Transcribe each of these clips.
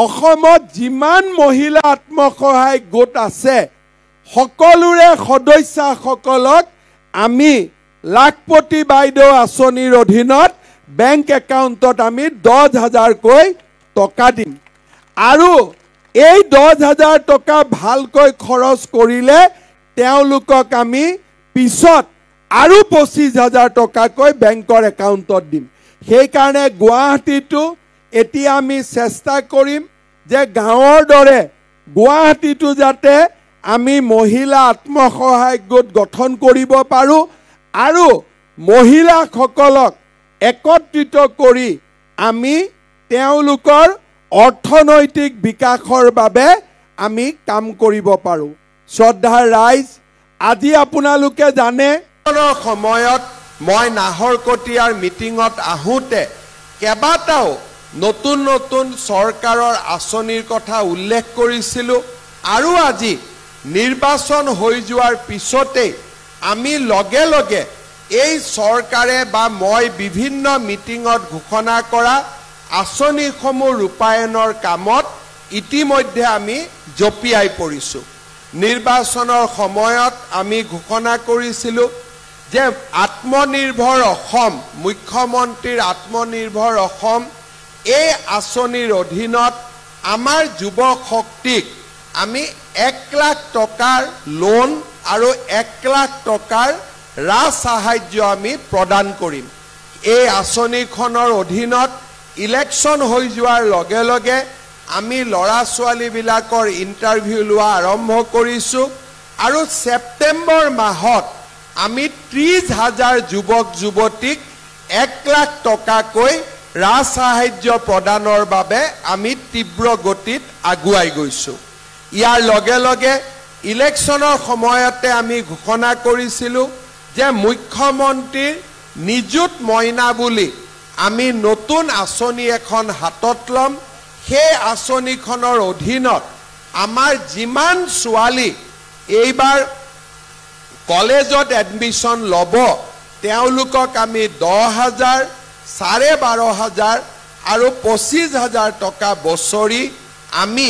অসমত যিমান মহিলা আত্মসহায়ক গোট আছে সকলোৰে সদস্যসকলক আমি লাখপতি বাইদেউ আঁচনিৰ অধীনত বেংক একাউণ্টত আমি 10,000 কৈ টকা দিম আৰু এই 10,000 টকা ভালকৈ খৰচ কৰিলে তেওঁলোকক আমি পিছত আৰু 25,000 টকাকৈ বেংকৰ একাউণ্টত দিম সেই কাৰণে গুৱাহাটীটো এতিয়া আমি চেষ্টা কৰিম যে গাঁৱৰ দৰে গুৱাহাটীটো যাতে আমি মহিলা আত্মসহায়ক গোট গঠন কৰিব পাৰো আৰু মহিলাসকলক একত্ৰিত কৰি আমি তেওঁলোকৰ অৰ্থনৈতিক বিকাশৰ বাবে আমি কাম কৰিব পাৰো শ্ৰদ্ধাৰ ৰাইজ আজি আপোনালোকে জানে সময়ত মই নাহৰকটীয়াৰ মিটিঙত আহোঁতে কেইবাটাও নতুন নতুন চৰকাৰৰ আঁচনিৰ কথা উল্লেখ কৰিছিলোঁ আৰু আজি নিৰ্বাচন হৈ যোৱাৰ পিছতে আমি লগে লগে এই চৰকাৰে বা মই বিভিন্ন মিটিঙত ঘোষণা কৰা আঁচনিসমূহ ৰূপায়ণৰ কামত ইতিমধ্যে আমি জপিয়াই পৰিছোঁ নিৰ্বাচনৰ সময়ত আমি ঘোষণা কৰিছিলোঁ যে আত্মনিৰ্ভৰ অসম মুখ্যমন্ত্ৰীৰ আত্মনিৰ্ভৰ অসম এই আঁচনিৰ অধীনত আমাৰ যুৱ শক্তিক আমি 1 লাখ টকাৰ লোন আৰু 1 লাখ টকাৰ ৰাজ সাহায্য আমি প্ৰদান কৰিম এই আঁচনিখনৰ অধীনত ইলেকশ্যন হৈ যোৱাৰ লগে লগে আমি ল'ৰা ছোৱালীবিলাকৰ ইণ্টাৰভিউ লোৱা আৰম্ভ কৰিছোঁ আৰু ছেপ্টেম্বৰ মাহত আমি 30,000 যুৱক যুৱতীক 1 লাখ টকাকৈ ৰাজ সাহায্য প্ৰদানৰ বাবে আমি তীব্ৰ গতিত আগুৱাই গৈছোঁ ইয়াৰ লগে লগে ইলেকশ্যনৰ সময়তে আমি ঘোষণা কৰিছিলোঁ যে মুখ্যমন্ত্ৰীৰ নিযুত মইনা বুলি আমি নতুন আঁচনি এখন হাতত ল'ম সেই আঁচনিখনৰ অধীনত আমাৰ যিমান ছোৱালী এইবাৰ কলেজত এডমিশ্যন ল'ব তেওঁলোকক আমি 10,000 12,500 আৰু 25,000 টকা বছৰি আমি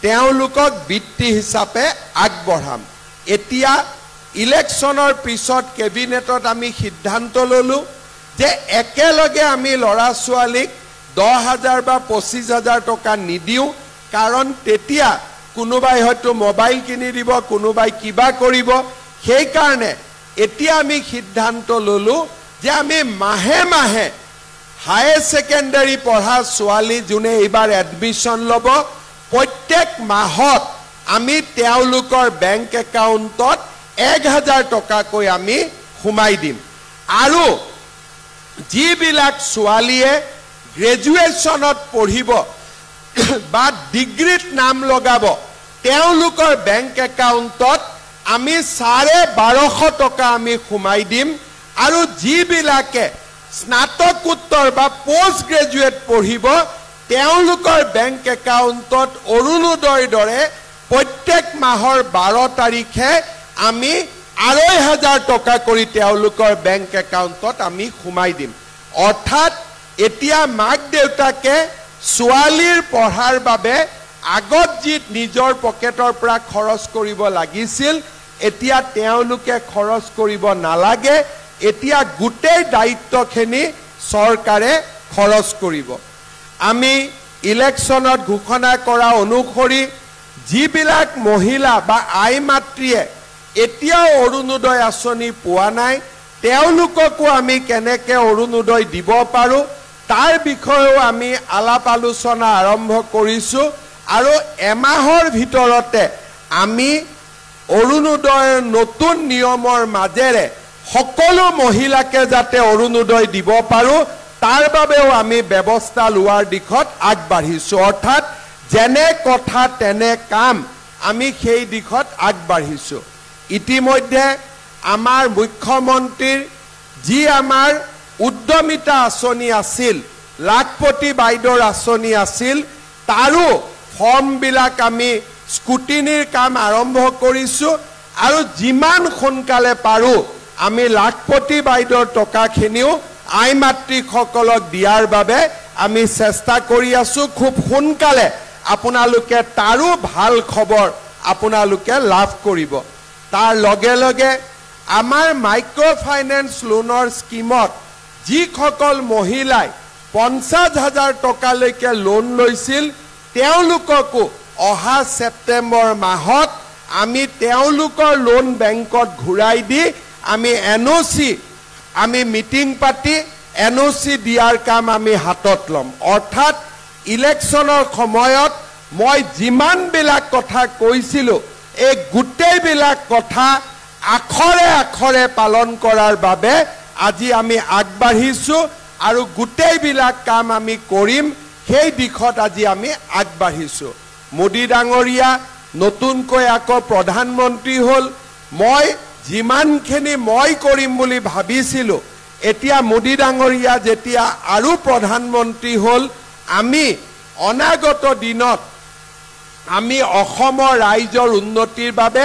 তেওঁলোকক বৃত্তি হিচাপে আগবঢ়াম এতিয়া ইলেকশ্যনৰ পিছত কেবিনেটত আমি সিদ্ধান্ত ল'লোঁ যে একেলগে আমি ল'ৰা ছোৱালীক 10,000 বা 25,000 টকা নিদিওঁ কাৰণ তেতিয়া কোনোবাই হয়তো মোবাইল কিনি দিব কোনোবাই কিবা কৰিব সেই কাৰণে এতিয়া আমি সিদ্ধান্ত ল'লোঁ যে আমি মাহে মাহে হায়াৰ ছেকেণ্ডাৰী পঢ়া ছোৱালী যোনে এইবাৰ এডমিশ্যন ল'ব প্ৰত্যেক মাহত আমি তেওঁলোকৰ বেংক একাউণ্টত 1,000 টকাকৈ আমি সোমাই দিম আৰু যিবিলাক ছোৱালীয়ে গ্ৰেজুৱেশ্যনত পঢ়িব বা ডিগ্ৰীত নাম লগাব তেওঁলোকৰ বেংক একাউণ্টত আমি 12,500 টকা আমি সোমাই দিম আৰু যিবিলাকে স্নাতকোত্তৰ বা পোষ্ট গ্ৰেজুৱেট পঢ়িব তেওঁলোকৰ বেংক একাউণ্টত অৰুণোদয়ৰ দৰে প্ৰত্যেক মাহৰ 12 তাৰিখে আমি 2,500 টকা কৰি তেওঁলোকৰ বেংক একাউণ্টত আমি সোমাই দিম অৰ্থাৎ এতিয়া মাক দেউতাকে ছোৱালীৰ পঢ়াৰ বাবে আগত যি নিজৰ পকেটৰ পৰা খৰচ কৰিব লাগিছিল এতিয়া তেওঁলোকে খৰচ কৰিব নালাগে এতিয়া গোটেই দায়িত্বখিনি চৰকাৰে খৰচ কৰিব আমি ইলেকশ্যনত ঘোষণা কৰা অনুসৰি যিবিলাক মহিলা বা আই মাতৃয়ে এতিয়াও অৰুণোদয় আঁচনি পোৱা নাই তেওঁলোককো আমি কেনেকৈ অৰুণোদয় দিব পাৰোঁ তাৰ বিষয়েও আমি আলাপ আলোচনা আৰম্ভ কৰিছোঁ আৰু এমাহৰ ভিতৰতে আমি অৰুণোদয়ৰ নতুন নিয়মৰ মাজেৰে সকলো মহিলাকে যাতে অৰুণোদয় দিব পাৰোঁ তাৰ বাবেও আমি ব্যৱস্থা লোৱাৰ দিশত আগবাঢ়িছোঁ অৰ্থাৎ যেনে কথা তেনে কাম আমি সেই দিশত আগবাঢ়িছোঁ ইতিমধ্যে আমাৰ মুখ্যমন্ত্ৰীৰ যি আমাৰ উদ্যমিতা আঁচনি আছিল লাখপতি বাইদেউৰ আঁচনি আছিল তাৰো ফৰ্মবিলাক আমি স্কুটিনিৰ কাম আৰম্ভ কৰিছোঁ আৰু যিমান সোনকালে পাৰোঁ আমি লাখপতি বাইদেউৰ টকাখিনিও আই মাতৃসকলক দিয়াৰ বাবে আমি চেষ্টা কৰি আছোঁ খুব সোনকালে আপোনালোকে তাৰো ভাল খবৰ আপোনালোকে লাভ কৰিব। তাৰ লগে লগে আমাৰ মাইক্ৰ ফাইনেন্স লোনৰ স্কিমত যিসকল মহিলাই 50,000 টকালৈকে লোন লৈছিল তেওঁলোককো অহা সেপ্টেম্বৰ মাহত আমি তেওঁলোকৰ লোন বেংকত ঘূৰাই দি আমি এনঅ'চি আমি মিটিং পাতি এনঅ'চি দিয়াৰ কাম আমি হাতত ল'ম। অৰ্থাৎ ইলেকশ্যনৰ সময়ত মই যিমানবিলাক কথা কৈছিলোঁ এই গোটেইবিলাক কথা আখৰে আখৰে পালন কৰাৰ বাবে আজি আমি আগবাঢ়িছোঁ আৰু গোটেইবিলাক কাম আমি কৰিম সেই দিশত আজি আমি আগবাঢ়িছোঁ। মোদী ডাঙৰীয়া নতুনকৈ আকৌ প্ৰধানমন্ত্ৰী হ'ল। মই যিমানখিনি মই কৰিম বুলি ভাবিছিলোঁ এতিয়া মোদী ডাঙৰীয়া যেতিয়া আৰু প্ৰধানমন্ত্ৰী হ'ল আমি অনাগত দিনত আমি অসমৰ ৰাইজৰ উন্নতিৰ বাবে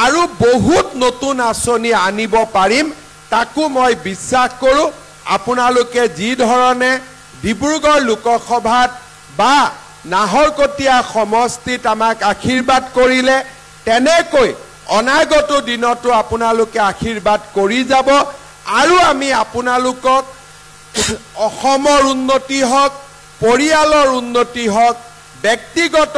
আৰু বহুত নতুন আঁচনি আনিব পাৰিম তাকো মই বিশ্বাস কৰোঁ। আপোনালোকে যি ধৰণে ডিব্ৰুগড় লোকসভাত বা নাহৰকটীয়া সমষ্টিত আমাক আশীৰ্বাদ কৰিলে তেনেকৈ অনাগত দিনতো আপোনালোকে আশীৰ্বাদ কৰি যাব আৰু আমি আপোনালোকক অসমৰ উন্নতি হওক, পৰিয়ালৰ উন্নতি হওক, ব্যক্তিগত